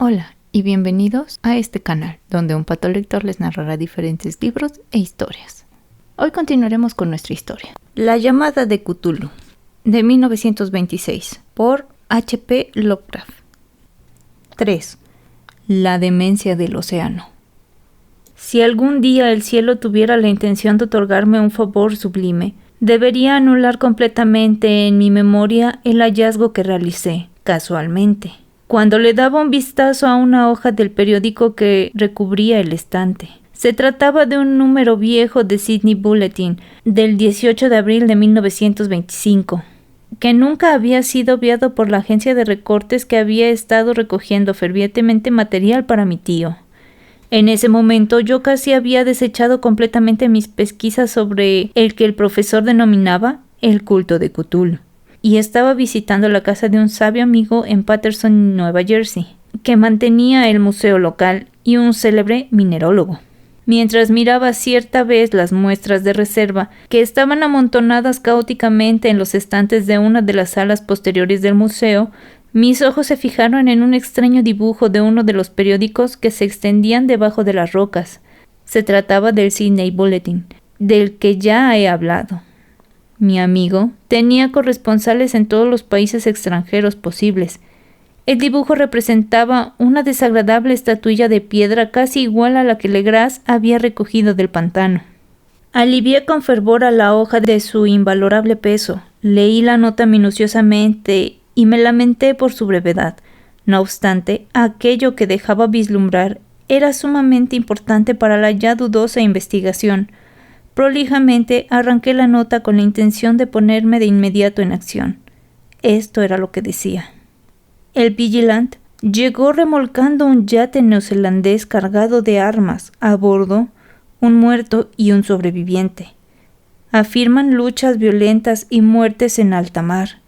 Hola y bienvenidos a este canal, donde un patolector les narrará diferentes libros e historias. Hoy continuaremos con nuestra historia. La llamada de Cthulhu, de 1926, por H.P. Lovecraft. 3. La demencia del océano. Si algún día el cielo tuviera la intención de otorgarme un favor sublime, debería anular completamente en mi memoria el hallazgo que realicé, casualmente, cuando le daba un vistazo a una hoja del periódico que recubría el estante. Se trataba de un número viejo de Sydney Bulletin del 18 de abril de 1925, que nunca había sido obviado por la agencia de recortes que había estado recogiendo fervientemente material para mi tío. En ese momento yo casi había desechado completamente mis pesquisas sobre el que el profesor denominaba el culto de Cthulhu, y estaba visitando la casa de un sabio amigo en Paterson, Nueva Jersey, que mantenía el museo local y un célebre minerólogo. Mientras miraba cierta vez las muestras de reserva que estaban amontonadas caóticamente en los estantes de una de las salas posteriores del museo, mis ojos se fijaron en un extraño dibujo de uno de los periódicos que se extendían debajo de las rocas. Se trataba del Sydney Bulletin, del que ya he hablado. Mi amigo tenía corresponsales en todos los países extranjeros posibles. El dibujo representaba una desagradable estatuilla de piedra casi igual a la que Legras había recogido del pantano. Alivié con fervor a la hoja de su invalorable peso. Leí la nota minuciosamente y me lamenté por su brevedad. No obstante, aquello que dejaba vislumbrar era sumamente importante para la ya dudosa investigación. Prolijamente arranqué la nota con la intención de ponerme de inmediato en acción. Esto era lo que decía. El Vigilant llegó remolcando un yate neozelandés cargado de armas, a bordo un muerto y un sobreviviente. Afirman luchas violentas y muertes en alta mar.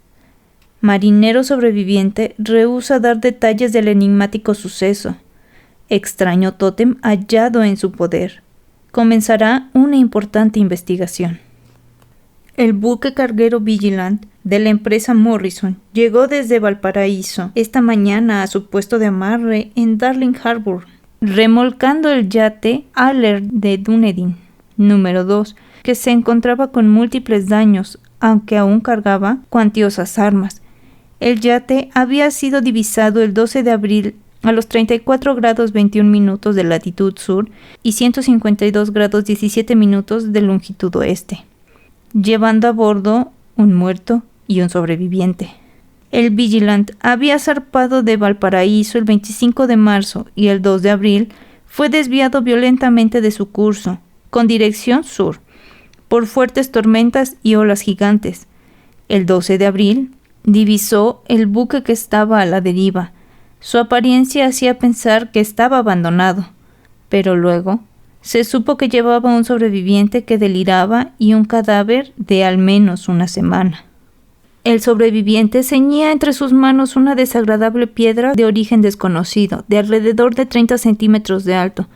Marinero sobreviviente rehúsa dar detalles del enigmático suceso. Extraño tótem hallado en su poder. Comenzará una importante investigación. El buque carguero Vigilant de la empresa Morrison llegó desde Valparaíso esta mañana a su puesto de amarre en Darling Harbour, remolcando el yate Alert de Dunedin, número 2, que se encontraba con múltiples daños, aunque aún cargaba cuantiosas armas. El yate había sido divisado el 12 de abril a los 34 grados 21 minutos de latitud sur y 152 grados 17 minutos de longitud oeste, llevando a bordo un muerto y un sobreviviente. El Vigilant había zarpado de Valparaíso el 25 de marzo y el 2 de abril fue desviado violentamente de su curso, con dirección sur, por fuertes tormentas y olas gigantes. El 12 de abril divisó el buque que estaba a la deriva. Su apariencia hacía pensar que estaba abandonado, pero luego se supo que llevaba un sobreviviente que deliraba y un cadáver de al menos una semana. El sobreviviente ceñía entre sus manos una desagradable piedra de origen desconocido, de alrededor de 30 centímetros de alto,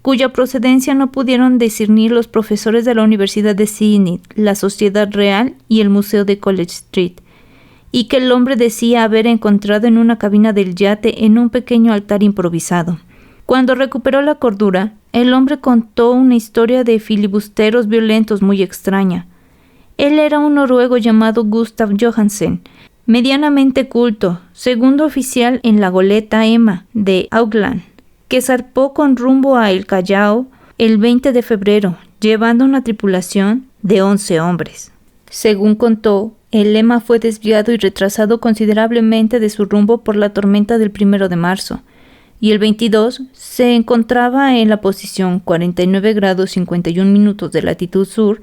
cuya procedencia no pudieron discernir los profesores de la Universidad de Sydney, la Sociedad Real y el Museo de College Street, y que el hombre decía haber encontrado en una cabina del yate en un pequeño altar improvisado. Cuando recuperó la cordura, el hombre contó una historia de filibusteros violentos muy extraña. Él era un noruego llamado Gustav Johansen, medianamente culto, segundo oficial en la goleta Emma de Auckland, que zarpó con rumbo a El Callao el 20 de febrero, llevando una tripulación de 11 hombres. Según contó, el Emma fue desviado y retrasado considerablemente de su rumbo por la tormenta del 1 de marzo, y el 22 se encontraba en la posición 49 grados 51 minutos de latitud sur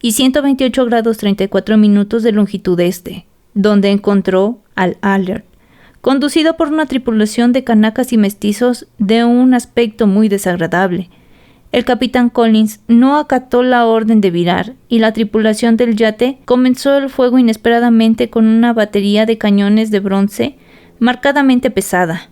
y 128 grados 34 minutos de longitud este, donde encontró al Alert, conducido por una tripulación de canacas y mestizos de un aspecto muy desagradable. El capitán Collins no acató la orden de virar y la tripulación del yate comenzó el fuego inesperadamente con una batería de cañones de bronce marcadamente pesada.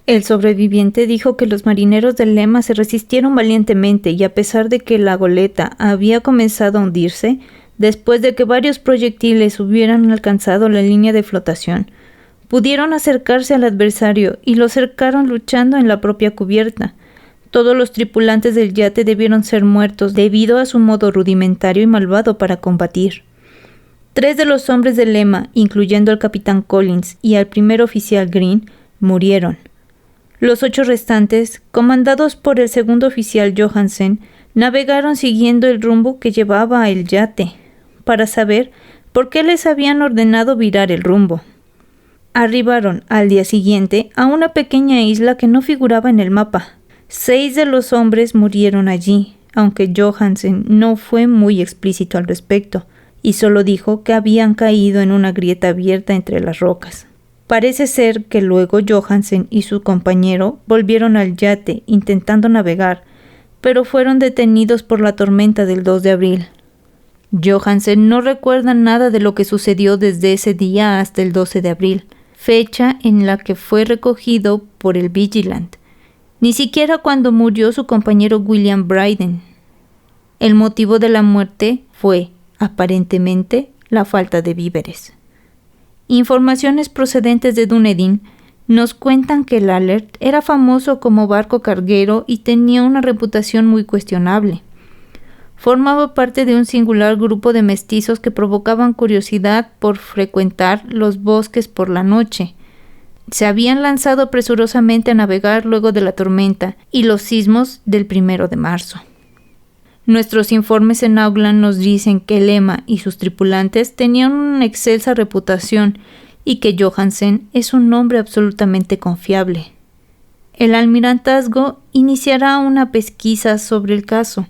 El sobreviviente dijo que los marineros del Emma se resistieron valientemente y a pesar de que la goleta había comenzado a hundirse, después de que varios proyectiles hubieran alcanzado la línea de flotación, Pudieron acercarse al adversario y lo cercaron luchando en la propia cubierta. Todos los tripulantes del yate debieron ser muertos debido a su modo rudimentario y malvado para combatir. 3 de los hombres de lema, incluyendo al capitán Collins y al primer oficial Green, murieron. Los 8 restantes, comandados por el segundo oficial Johansen, navegaron siguiendo el rumbo que llevaba el yate, para saber por qué les habían ordenado virar el rumbo. Arribaron al día siguiente a una pequeña isla que no figuraba en el mapa. 6 de los hombres murieron allí, aunque Johansen no fue muy explícito al respecto, y solo dijo que habían caído en una grieta abierta entre las rocas. Parece ser que luego Johansen y su compañero volvieron al yate intentando navegar, pero fueron detenidos por la tormenta del 2 de abril. Johansen no recuerda nada de lo que sucedió desde ese día hasta el 12 de abril, fecha en la que fue recogido por el Vigilant, ni siquiera cuando murió su compañero William Bryden. El motivo de la muerte fue, aparentemente, la falta de víveres. Informaciones procedentes de Dunedin nos cuentan que el Alert era famoso como barco carguero y tenía una reputación muy cuestionable. Formaba parte de un singular grupo de mestizos que provocaban curiosidad por frecuentar los bosques por la noche. Se habían lanzado apresurosamente a navegar luego de la tormenta y los sismos del 1 de marzo. Nuestros informes en Auckland nos dicen que Lema y sus tripulantes tenían una excelsa reputación y que Johansen es un hombre absolutamente confiable. El almirantazgo iniciará una pesquisa sobre el caso,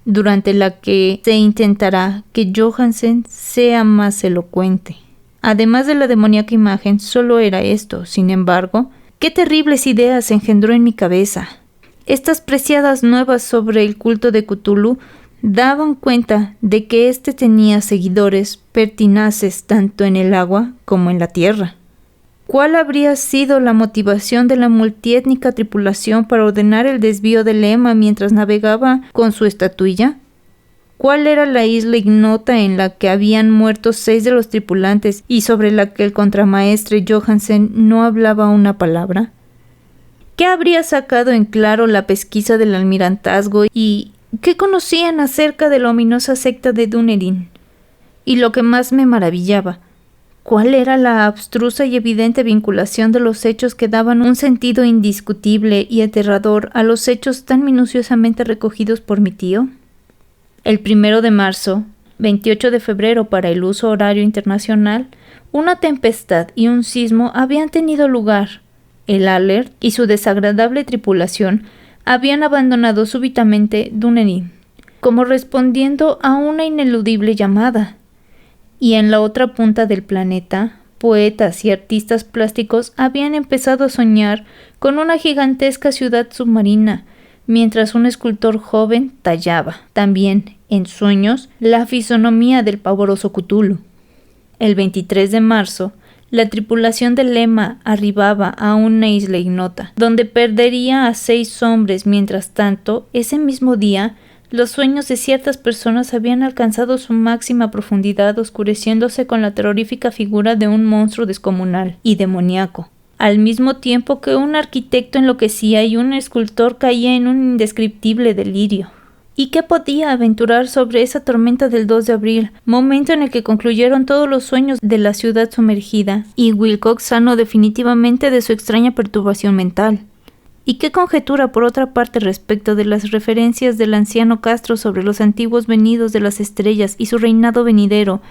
durante la que se intentará que Johansen sea más elocuente. Además de la demoníaca imagen, solo era esto. Sin embargo, qué terribles ideas engendró en mi cabeza. Estas preciadas nuevas sobre el culto de Cthulhu daban cuenta de que éste tenía seguidores pertinaces tanto en el agua como en la tierra. ¿Cuál habría sido la motivación de la multiétnica tripulación para ordenar el desvío de Lema mientras navegaba con su estatuilla? ¿Cuál era la isla ignota en la que habían muerto 6 de los tripulantes y sobre la que el contramaestre Johansen no hablaba una palabra? ¿Qué habría sacado en claro la pesquisa del almirantazgo y qué conocían acerca de la ominosa secta de Dunedin? Y lo que más me maravillaba, ¿cuál era la abstrusa y evidente vinculación de los hechos que daban un sentido indiscutible y aterrador a los hechos tan minuciosamente recogidos por mi tío? El 1 de marzo, 28 de febrero para el uso horario internacional, una tempestad y un sismo habían tenido lugar. El Alert y su desagradable tripulación habían abandonado súbitamente Dunedin, como respondiendo a una ineludible llamada. Y en la otra punta del planeta, poetas y artistas plásticos habían empezado a soñar con una gigantesca ciudad submarina, mientras un escultor joven tallaba, también en sueños, la fisonomía del pavoroso Cthulhu. El 23 de marzo, la tripulación de Lema arribaba a una isla ignota, donde perdería a 6 hombres. Mientras tanto, ese mismo día, los sueños de ciertas personas habían alcanzado su máxima profundidad, oscureciéndose con la terrorífica figura de un monstruo descomunal y demoníaco, al mismo tiempo que un arquitecto enloquecía y un escultor caía en un indescriptible delirio. ¿Y qué podía aventurar sobre esa tormenta del 2 de abril, momento en el que concluyeron todos los sueños de la ciudad sumergida, y Wilcox sanó definitivamente de su extraña perturbación mental? ¿Y qué conjetura por otra parte respecto de las referencias del anciano Castro sobre los antiguos venidos de las estrellas y su reinado venidero,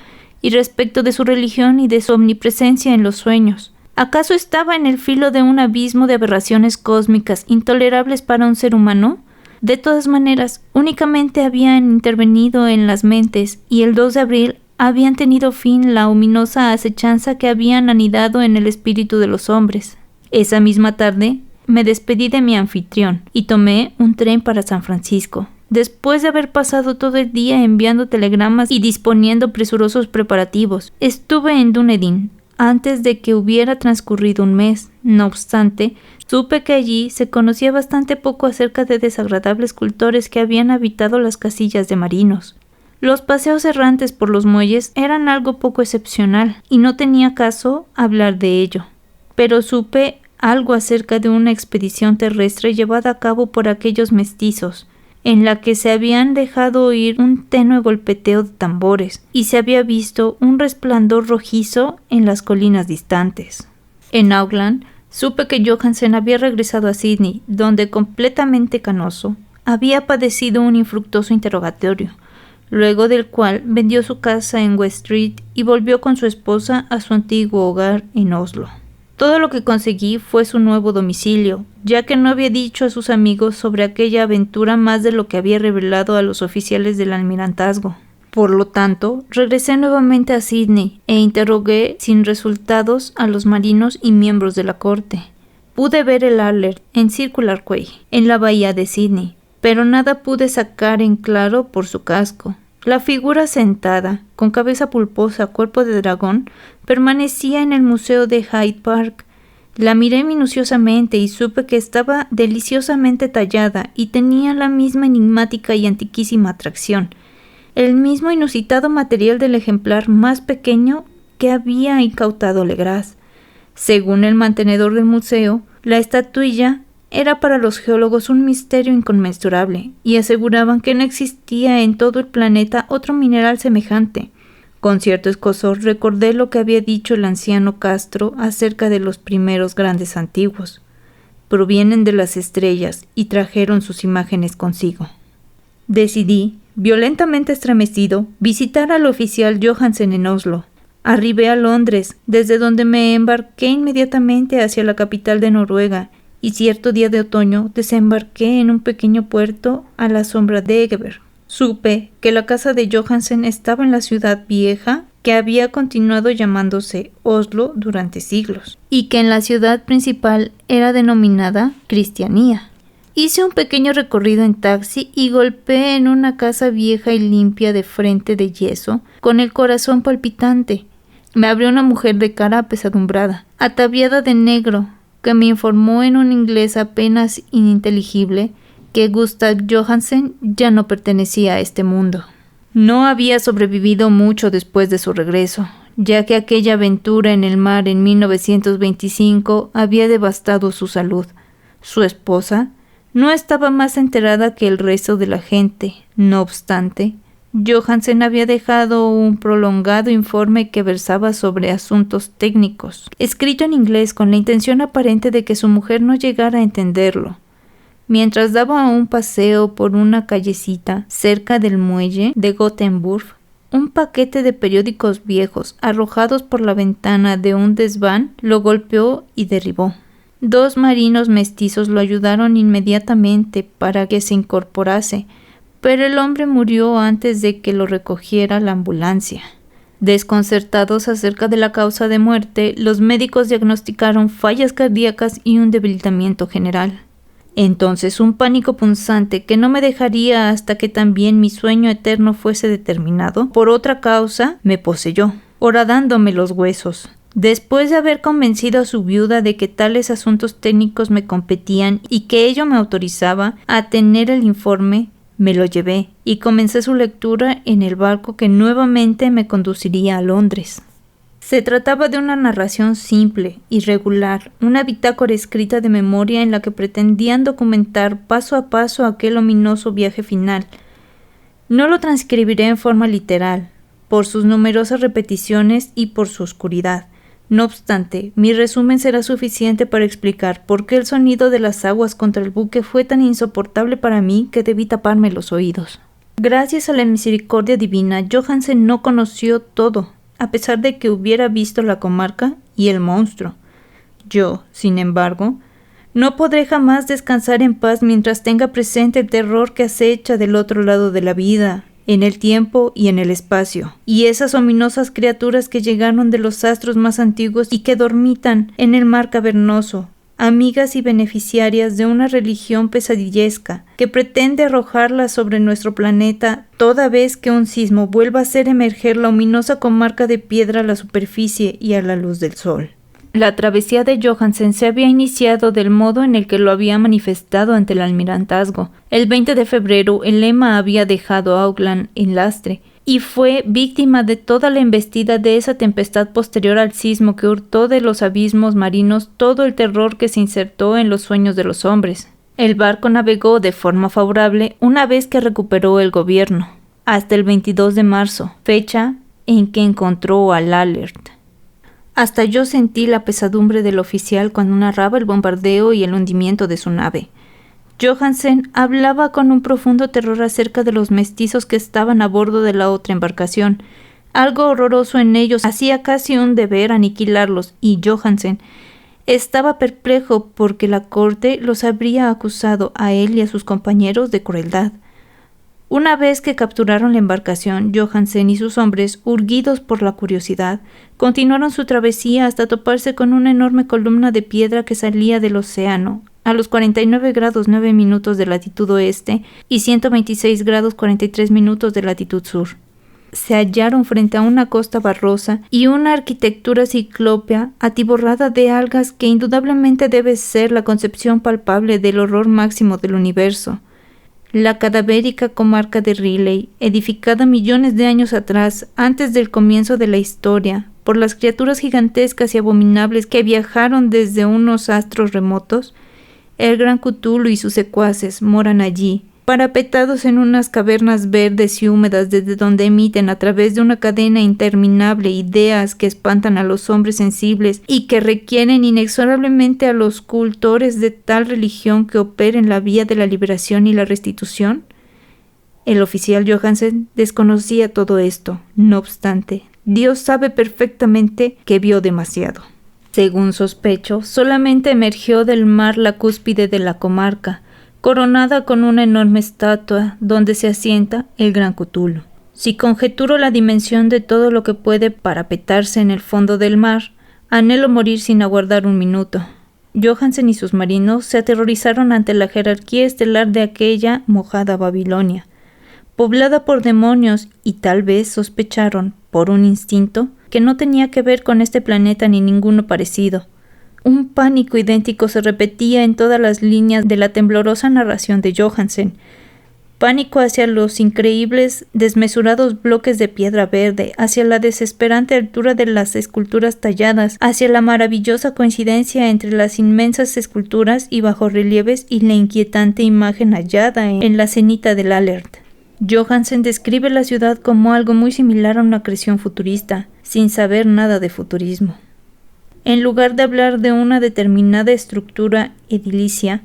y respecto de su religión y de su omnipresencia en los sueños? ¿Acaso estaba en el filo de un abismo de aberraciones cósmicas intolerables para un ser humano? De todas maneras, únicamente habían intervenido en las mentes, y el 2 de abril habían tenido fin la ominosa acechanza que habían anidado en el espíritu de los hombres. Esa misma tarde me despedí de mi anfitrión y tomé un tren para San Francisco. Después de haber pasado todo el día enviando telegramas y disponiendo presurosos preparativos, estuve en Dunedin antes de que hubiera transcurrido un mes. No obstante, supe que allí se conocía bastante poco acerca de desagradables cultores que habían habitado las casillas de marinos. Los paseos errantes por los muelles eran algo poco excepcional, y no tenía caso hablar de ello. pero supe algo acerca de una expedición terrestre llevada a cabo por aquellos mestizos, en la que se habían dejado oír un tenue golpeteo de tambores y se había visto un resplandor rojizo en las colinas distantes. En Auckland supe que Johansen había regresado a Sydney, donde, completamente canoso, había padecido un infructuoso interrogatorio, luego del cual vendió su casa en West Street y volvió con su esposa a su antiguo hogar en Oslo. Todo lo que conseguí fue su nuevo domicilio, ya que no había dicho a sus amigos sobre aquella aventura más de lo que había revelado a los oficiales del almirantazgo. Por lo tanto, regresé nuevamente a Sydney e interrogué sin resultados a los marinos y miembros de la corte. Pude ver el Alert en Circular Quay, en la bahía de Sydney, pero nada pude sacar en claro por su casco. La figura sentada, con cabeza pulposa, cuerpo de dragón, permanecía en el museo de Hyde Park. La miré minuciosamente y supe que estaba deliciosamente tallada y tenía la misma enigmática y antiquísima atracción, el mismo inusitado material del ejemplar más pequeño que había incautado Legras. Según el mantenedor del museo, la estatuilla era para los geólogos un misterio inconmensurable, y aseguraban que no existía en todo el planeta otro mineral semejante. Con cierto escozor recordé lo que había dicho el anciano Castro acerca de los primeros grandes antiguos. Provienen de las estrellas y trajeron sus imágenes consigo. Decidí, violentamente estremecido, visitar al oficial Johansen en Oslo. Arribé a Londres, desde donde me embarqué inmediatamente hacia la capital de Noruega, y cierto día de otoño desembarqué en un pequeño puerto a la sombra de Egeberg. Supe que la casa de Johansen estaba en la ciudad vieja, que había continuado llamándose Oslo durante siglos, y que en la ciudad principal era denominada Cristianía. Hice un pequeño recorrido en taxi y golpeé en una casa vieja y limpia de frente de yeso, con el corazón palpitante. Me abrió una mujer de cara apesadumbrada, ataviada de negro, que me informó en un inglés apenas ininteligible que Gustav Johansen ya no pertenecía a este mundo. No había sobrevivido mucho después de su regreso, ya que aquella aventura en el mar en 1925 había devastado su salud. Su esposa no estaba más enterada que el resto de la gente. No obstante, Johansen había dejado un prolongado informe que versaba sobre asuntos técnicos, escrito en inglés con la intención aparente de que su mujer no llegara a entenderlo. Mientras daba un paseo por una callecita cerca del muelle de Gothenburg, un paquete de periódicos viejos arrojados por la ventana de un desván lo golpeó y derribó. 2 marinos mestizos lo ayudaron inmediatamente para que se incorporase, pero el hombre murió antes de que lo recogiera la ambulancia. Desconcertados acerca de la causa de muerte, los médicos diagnosticaron fallas cardíacas y un debilitamiento general. Entonces un pánico punzante que no me dejaría hasta que también mi sueño eterno fuese determinado por otra causa me poseyó, horadándome los huesos. Después de haber convencido a su viuda de que tales asuntos técnicos me competían y que ello me autorizaba a tener el informe, me lo llevé y comencé su lectura en el barco que nuevamente me conduciría a Londres. Se trataba de una narración simple y regular, una bitácora escrita de memoria en la que pretendían documentar paso a paso aquel ominoso viaje final. No lo transcribiré en forma literal, por sus numerosas repeticiones y por su oscuridad. No obstante, mi resumen será suficiente para explicar por qué el sonido de las aguas contra el buque fue tan insoportable para mí que debí taparme los oídos. Gracias a la misericordia divina, Johansen no conoció todo, a pesar de que hubiera visto la comarca y el monstruo. Yo, sin embargo, no podré jamás descansar en paz mientras tenga presente el terror que acecha del otro lado de la vida, en el tiempo y en el espacio, y esas ominosas criaturas que llegaron de los astros más antiguos y que dormitan en el mar cavernoso, amigas y beneficiarias de una religión pesadillesca que pretende arrojarla sobre nuestro planeta toda vez que un sismo vuelva a hacer emerger la ominosa comarca de piedra a la superficie y a la luz del sol. La travesía de Johansen se había iniciado del modo en el que lo había manifestado ante el almirantazgo. El 20 de febrero el Emma había dejado Auckland en lastre y fue víctima de toda la embestida de esa tempestad posterior al sismo que hurtó de los abismos marinos todo el terror que se insertó en los sueños de los hombres. El barco navegó de forma favorable una vez que recuperó el gobierno, hasta el 22 de marzo, fecha en que encontró al Alert. Hasta yo sentí la pesadumbre del oficial cuando narraba el bombardeo y el hundimiento de su nave. Johansen hablaba con un profundo terror acerca de los mestizos que estaban a bordo de la otra embarcación. Algo horroroso en ellos hacía casi un deber aniquilarlos, y Johansen estaba perplejo porque la corte los habría acusado a él y a sus compañeros de crueldad. Una vez que capturaron la embarcación, Johansen y sus hombres, urgidos por la curiosidad, continuaron su travesía hasta toparse con una enorme columna de piedra que salía del océano, a los 49 grados 9 minutos de latitud oeste y 126 grados 43 minutos de latitud sur. Se hallaron frente a una costa barrosa y una arquitectura ciclópea atiborrada de algas que indudablemente debe ser la concepción palpable del horror máximo del universo. La cadavérica comarca de Riley, edificada millones de años atrás, antes del comienzo de la historia, por las criaturas gigantescas y abominables que viajaron desde unos astros remotos, el gran Cthulhu y sus secuaces moran allí, parapetados en unas cavernas verdes y húmedas desde donde emiten a través de una cadena interminable ideas que espantan a los hombres sensibles y que requieren inexorablemente a los cultores de tal religión que operen la vía de la liberación y la restitución. El oficial Johansen desconocía todo esto. No obstante, Dios sabe perfectamente que vio demasiado. Según sospecho, solamente emergió del mar la cúspide de la comarca, coronada con una enorme estatua donde se asienta el gran Cthulhu. Si conjeturo la dimensión de todo lo que puede parapetarse en el fondo del mar, anhelo morir sin aguardar un minuto. Johansen y sus marinos se aterrorizaron ante la jerarquía estelar de aquella mojada Babilonia, poblada por demonios, y tal vez sospecharon, por un instinto, que no tenía que ver con este planeta ni ninguno parecido. Un pánico idéntico se repetía en todas las líneas de la temblorosa narración de Johansen. Pánico hacia los increíbles, desmesurados bloques de piedra verde, hacia la desesperante altura de las esculturas talladas, hacia la maravillosa coincidencia entre las inmensas esculturas y bajorrelieves y la inquietante imagen hallada en la cenita del Alert. Johansen describe la ciudad como algo muy similar a una creación futurista, sin saber nada de futurismo. En lugar de hablar de una determinada estructura edilicia,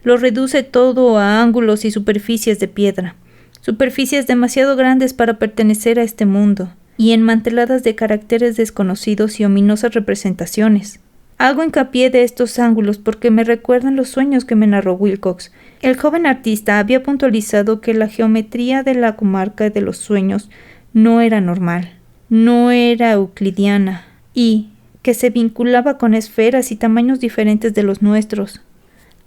lo reduce todo a ángulos y superficies de piedra, superficies demasiado grandes para pertenecer a este mundo, y enmanteladas de caracteres desconocidos y ominosas representaciones. Hago hincapié de estos ángulos porque me recuerdan los sueños que me narró Wilcox. El joven artista había puntualizado que la geometría de la comarca de los sueños no era normal, no era euclidiana, y que se vinculaba con esferas y tamaños diferentes de los nuestros.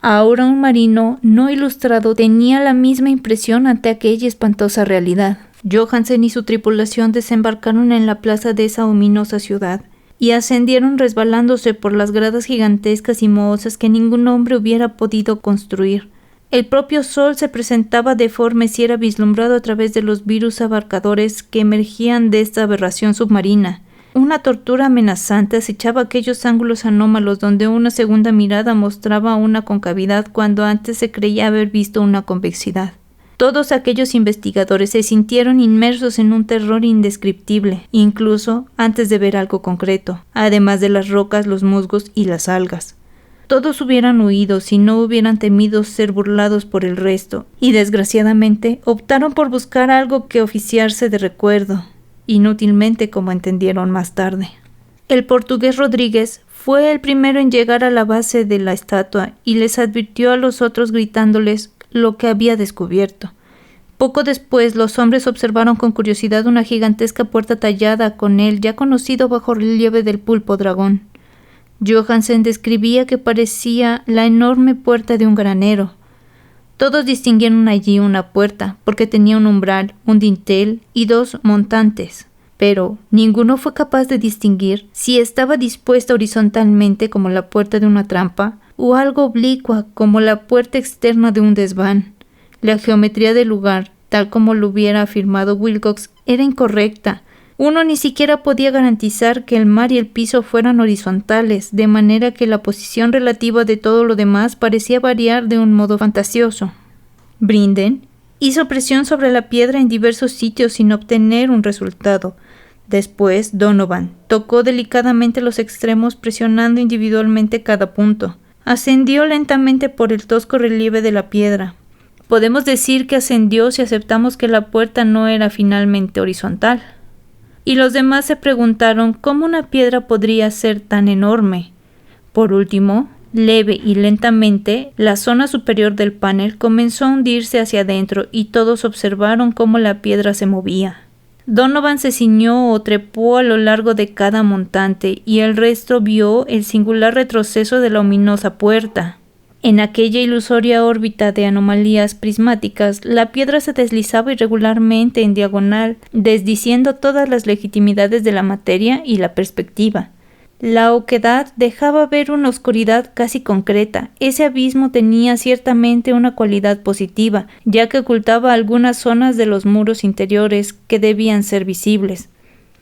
Ahora un marino no ilustrado tenía la misma impresión ante aquella espantosa realidad. Johansen y su tripulación desembarcaron en la plaza de esa ominosa ciudad y ascendieron resbalándose por las gradas gigantescas y mohosas que ningún hombre hubiera podido construir. El propio sol se presentaba deforme si era vislumbrado a través de los virus abarcadores que emergían de esta aberración submarina. Una tortura amenazante acechaba aquellos ángulos anómalos donde una segunda mirada mostraba una concavidad cuando antes se creía haber visto una convexidad. Todos aquellos investigadores se sintieron inmersos en un terror indescriptible, incluso antes de ver algo concreto, además de las rocas, los musgos y las algas. Todos hubieran huido si no hubieran temido ser burlados por el resto, y desgraciadamente optaron por buscar algo que oficiarse de recuerdo, inútilmente como entendieron más tarde. El portugués Rodríguez fue el primero en llegar a la base de la estatua y les advirtió a los otros gritándoles lo que había descubierto. Poco después, los hombres observaron con curiosidad una gigantesca puerta tallada con el ya conocido bajorrelieve del pulpo dragón. Johansen describía que parecía la enorme puerta de un granero. Todos distinguieron allí una puerta, porque tenía un umbral, un dintel y dos montantes, pero ninguno fue capaz de distinguir si estaba dispuesta horizontalmente como la puerta de una trampa, o algo oblicua como la puerta externa de un desván. La geometría del lugar, tal como lo hubiera afirmado Wilcox, era incorrecta. Uno ni siquiera podía garantizar que el mar y el piso fueran horizontales, de manera que la posición relativa de todo lo demás parecía variar de un modo fantasioso. Brinden hizo presión sobre la piedra en diversos sitios sin obtener un resultado. Después, Donovan tocó delicadamente los extremos presionando individualmente cada punto. Ascendió lentamente por el tosco relieve de la piedra. Podemos decir que ascendió si aceptamos que la puerta no era finalmente horizontal. Y los demás se preguntaron cómo una piedra podría ser tan enorme. Por último, leve y lentamente, la zona superior del panel comenzó a hundirse hacia adentro y todos observaron cómo la piedra se movía. Donovan se ciñó o trepó a lo largo de cada montante y el resto vio el singular retroceso de la ominosa puerta. En aquella ilusoria órbita de anomalías prismáticas, la piedra se deslizaba irregularmente en diagonal, desdiciendo todas las legitimidades de la materia y la perspectiva. La oquedad dejaba ver una oscuridad casi concreta. Ese abismo tenía ciertamente una cualidad positiva, ya que ocultaba algunas zonas de los muros interiores que debían ser visibles.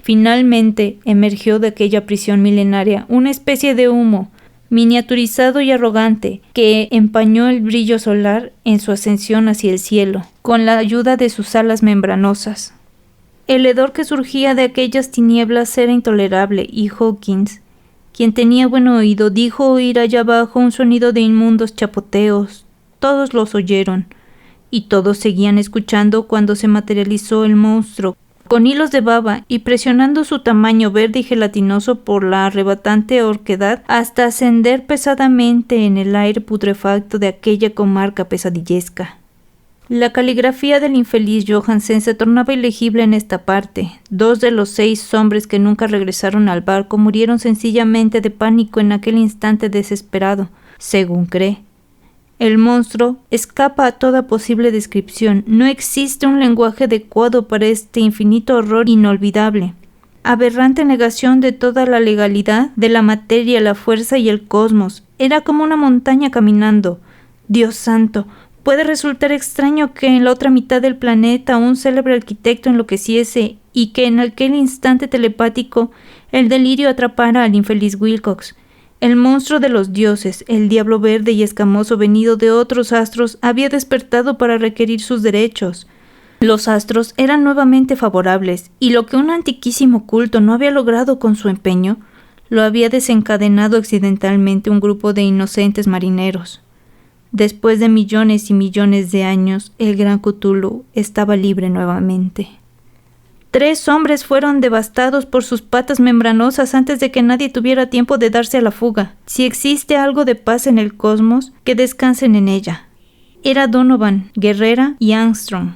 Finalmente emergió de aquella prisión milenaria una especie de humo, miniaturizado y arrogante, que empañó el brillo solar en su ascensión hacia el cielo, con la ayuda de sus alas membranosas. El hedor que surgía de aquellas tinieblas era intolerable, y Hawkins, quien tenía buen oído, dijo oír allá abajo un sonido de inmundos chapoteos. Todos los oyeron, y todos seguían escuchando cuando se materializó el monstruo, con hilos de baba y presionando su tamaño verde y gelatinoso por la arrebatante horquedad hasta ascender pesadamente en el aire putrefacto de aquella comarca pesadillesca. La caligrafía del infeliz Johansen se tornaba ilegible en esta parte. 2 de los 6 hombres que nunca regresaron al barco murieron sencillamente de pánico en aquel instante desesperado, según cree. El monstruo escapa a toda posible descripción. No existe un lenguaje adecuado para este infinito horror inolvidable. Aberrante negación de toda la legalidad de la materia, la fuerza y el cosmos. Era como una montaña caminando. Dios santo, puede resultar extraño que en la otra mitad del planeta un célebre arquitecto enloqueciese y que en aquel instante telepático el delirio atrapara al infeliz Wilcox. El monstruo de los dioses, el diablo verde y escamoso venido de otros astros, había despertado para requerir sus derechos. Los astros eran nuevamente favorables, y lo que un antiquísimo culto no había logrado con su empeño, lo había desencadenado accidentalmente un grupo de inocentes marineros. Después de millones y millones de años, el gran Cthulhu estaba libre nuevamente. 3 hombres fueron devastados por sus patas membranosas antes de que nadie tuviera tiempo de darse a la fuga. Si existe algo de paz en el cosmos, que descansen en ella. Era Donovan, Guerrera y Armstrong.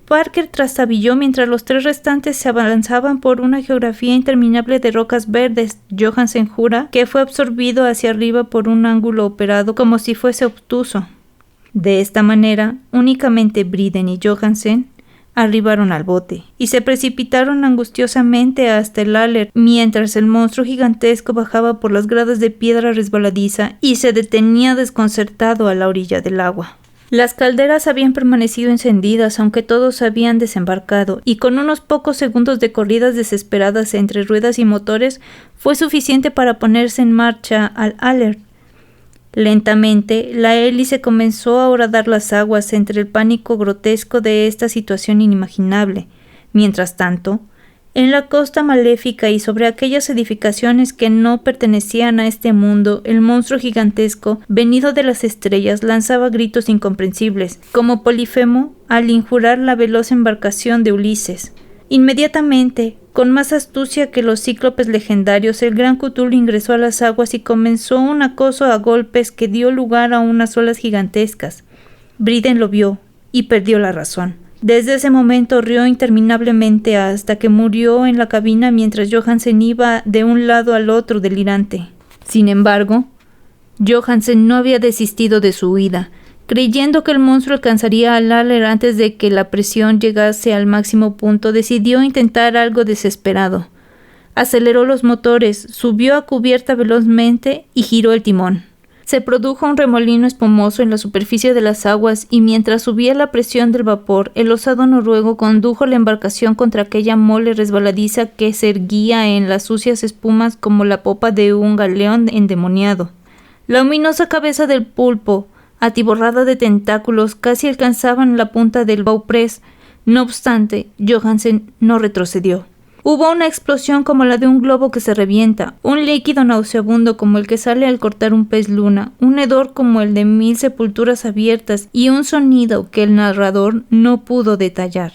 Parker trastabilló mientras los 3 restantes se abalanzaban por una geografía interminable de rocas verdes. Johansen jura que fue absorbido hacia arriba por un ángulo operado como si fuese obtuso. De esta manera, únicamente Briden y Johansen arribaron al bote y se precipitaron angustiosamente hasta el Aller, mientras el monstruo gigantesco bajaba por las gradas de piedra resbaladiza y se detenía desconcertado a la orilla del agua. Las calderas habían permanecido encendidas aunque todos habían desembarcado, y con unos pocos segundos de corridas desesperadas entre ruedas y motores fue suficiente para ponerse en marcha al Aller. Lentamente, la hélice comenzó a horadar las aguas entre el pánico grotesco de esta situación inimaginable. Mientras tanto, en la costa maléfica y sobre aquellas edificaciones que no pertenecían a este mundo, el monstruo gigantesco, venido de las estrellas, lanzaba gritos incomprensibles, como Polifemo al injurar la veloz embarcación de Ulises. Inmediatamente, con más astucia que los cíclopes legendarios, el gran Cthulhu ingresó a las aguas y comenzó un acoso a golpes que dio lugar a unas olas gigantescas. Briden lo vio y perdió la razón. Desde ese momento rió interminablemente hasta que murió en la cabina mientras Johansen iba de un lado al otro delirante. Sin embargo, Johansen no había desistido de su huida. Creyendo que el monstruo alcanzaría al Aller antes de que la presión llegase al máximo punto, decidió intentar algo desesperado. Aceleró los motores, subió a cubierta velozmente y giró el timón. Se produjo un remolino espumoso en la superficie de las aguas y mientras subía la presión del vapor, el osado noruego condujo la embarcación contra aquella mole resbaladiza que se erguía en las sucias espumas como la popa de un galeón endemoniado. La ominosa cabeza del pulpo, atiborrada de tentáculos, casi alcanzaban la punta del bauprés. No obstante, Johansen no retrocedió. Hubo una explosión como la de un globo que se revienta, un líquido nauseabundo como el que sale al cortar un pez luna, un hedor como el de 1000 sepulturas abiertas y un sonido que el narrador no pudo detallar.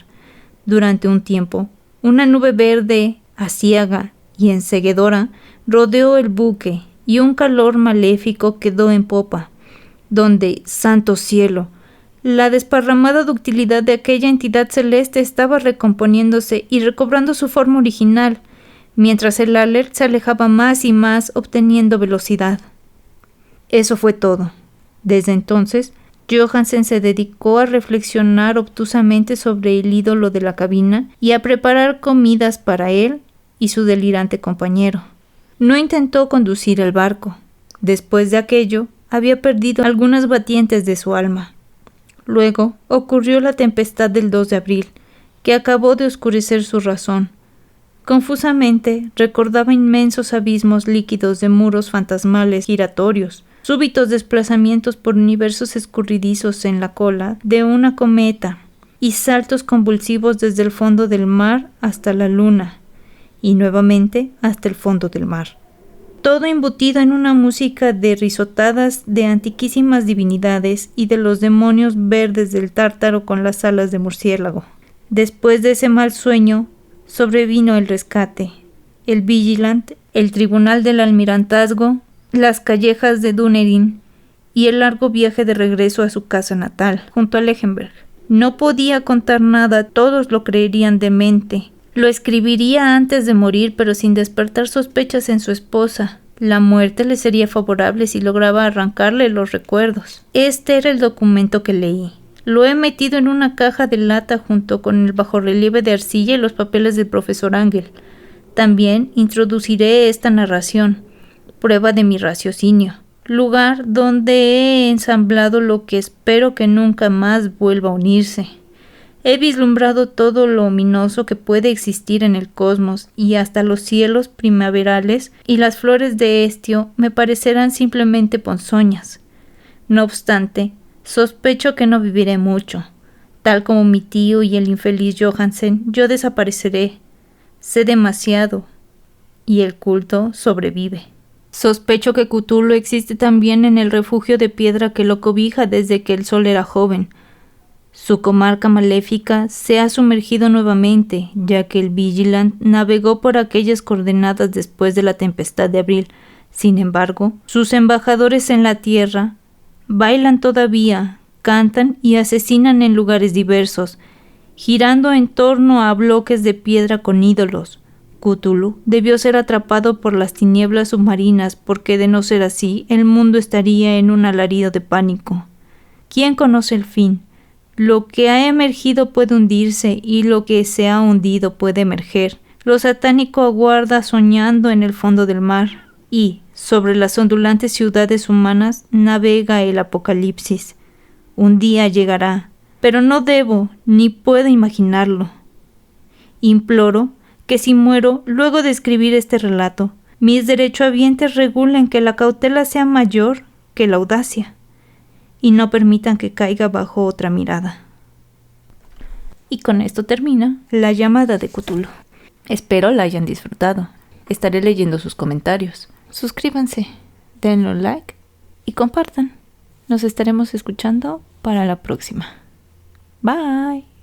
Durante un tiempo, una nube verde, aciaga y enceguedora rodeó el buque y un calor maléfico quedó en popa, donde, santo cielo, la desparramada ductilidad de aquella entidad celeste estaba recomponiéndose y recobrando su forma original, mientras el alert se alejaba más y más, obteniendo velocidad. Eso fue todo. Desde entonces, Johansen se dedicó a reflexionar obtusamente sobre el ídolo de la cabina y a preparar comidas para él y su delirante compañero. No intentó conducir el barco. Después de aquello, había perdido algunas batientes de su alma. Luego ocurrió la tempestad del 2 de abril, que acabó de oscurecer su razón. Confusamente recordaba inmensos abismos líquidos de muros fantasmales giratorios, súbitos desplazamientos por universos escurridizos en la cola de una cometa y saltos convulsivos desde el fondo del mar hasta la luna y nuevamente hasta el fondo del mar. Todo embutido en una música de risotadas de antiquísimas divinidades y de los demonios verdes del Tártaro con las alas de murciélago. Después de ese mal sueño, sobrevino el rescate, el Vigilant, el tribunal del almirantazgo, las callejas de Dunedin y el largo viaje de regreso a su casa natal, junto a Lechenberg. No podía contar nada, todos lo creerían demente. Lo escribiría antes de morir, pero sin despertar sospechas en su esposa. La muerte le sería favorable si lograba arrancarle los recuerdos. Este era el documento que leí. Lo he metido en una caja de lata junto con el bajorrelieve de arcilla y los papeles del profesor Ángel. También introduciré esta narración, prueba de mi raciocinio, lugar donde he ensamblado lo que espero que nunca más vuelva a unirse. He vislumbrado todo lo ominoso que puede existir en el cosmos y hasta los cielos primaverales y las flores de estio me parecerán simplemente ponzoñas. No obstante, sospecho que no viviré mucho. Tal como mi tío y el infeliz Johansen, yo desapareceré. Sé demasiado y el culto sobrevive. Sospecho que Cthulhu existe también en el refugio de piedra que lo cobija desde que el sol era joven. Su comarca maléfica se ha sumergido nuevamente, ya que el Vigilant navegó por aquellas coordenadas después de la tempestad de abril. Sin embargo, sus embajadores en la tierra bailan todavía, cantan y asesinan en lugares diversos, girando en torno a bloques de piedra con ídolos. Cthulhu debió ser atrapado por las tinieblas submarinas, porque de no ser así, el mundo estaría en un alarido de pánico. ¿Quién conoce el fin? Lo que ha emergido puede hundirse y lo que se ha hundido puede emerger. Lo satánico aguarda soñando en el fondo del mar y, sobre las ondulantes ciudades humanas, navega el apocalipsis. Un día llegará, pero no debo ni puedo imaginarlo. Imploro que si muero luego de escribir este relato, mis derechohabientes regulen que la cautela sea mayor que la audacia y no permitan que caiga bajo otra mirada. Y con esto termina La llamada de Cthulhu. Espero la hayan disfrutado. Estaré leyendo sus comentarios. Suscríbanse, denle un like y compartan. Nos estaremos escuchando para la próxima. Bye.